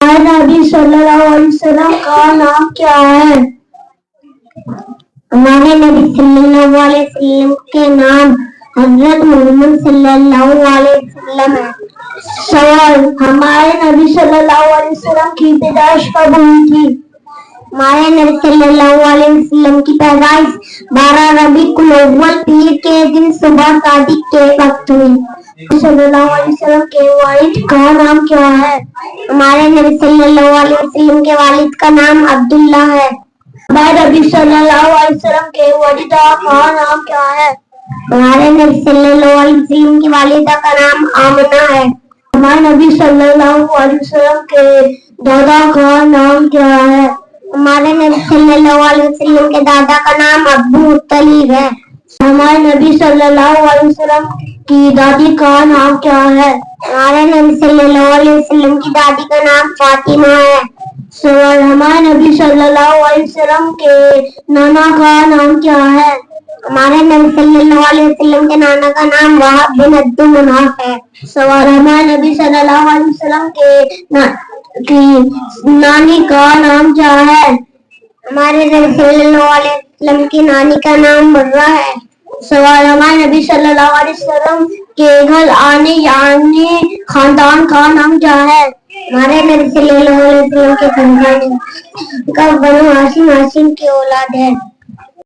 नबी सल्लल्लाहु अलैहि वसल्लम का नाम क्या है? हमारे नबी सल्लल्लाहु अलैहि वसल्लम के नाम हजरत मोहम्मद सल्लल्लाहु अलैहि वसल्लम है। सवाल, हमारे नबी सल्लल्लाहु अलैहि वसल्लम की पैदाइश कब हुई थी? हमारे नबी सल्लल्लाहु अलैहि वसल्लम की पैदाइश 12 रबीउल अव्वल पीर के दिन सुबह सादिक के वक्त हुई। सल्लल्लाहु अलैहि वसल्लम के वालिद का नाम क्या है? हमारे नबी सल्लल्लाहु अलैहि वसल्लम के वालिद का नाम अब्दुल्ला है। हमारे नबी सल्लल्लाहु अलैहि वसल्लम के वालिदा का नाम क्या है? हमारे नबी सल्लल्लाहु अलैहि वसल्लम की वालिदा का नाम आमना है। हमारे नबी सल्लल्लाहु अलैहि वसल्लम के दादा का नाम क्या है? हमारे नबी सल्लल्लाहु अलैहि वसल्लम के दादा का नाम अबू मुत्तलिब है। हमारे नबी सल्लल्लाहु अलैहि वसल्लम की दादी का नाम क्या है? हमारे नबी सल्लल्लाहु अलैहि वसल्लम की दादी का नाम फातिमा है। सवाल, हमारे नबी सल्लल्लाहु अलैहि वसल्लम के नाना का नाम क्या है? हमारे नबी सल्लल्लाहु अलैहि वसल्लम के नाना का नाम वहाब बिन अब्दुल मुनाफ है। सवाल, हमारे नबी सल्लल्लाहु अलैहि वसल्लम की नानी का नाम क्या है? हमारे नबी सल्लल्लाहु अलैहि वसल्लम की नानी का नाम मुर्रा है। सवाल, हमारे नबी सल्लल्लाहु अलैहि वसल्लम के घर आने यानी खानदान का नाम क्या है? हमारे नबी सल्लल्लाहु अलैहि वसल्लम के खानदान का बनु हाशिम की औलाद है।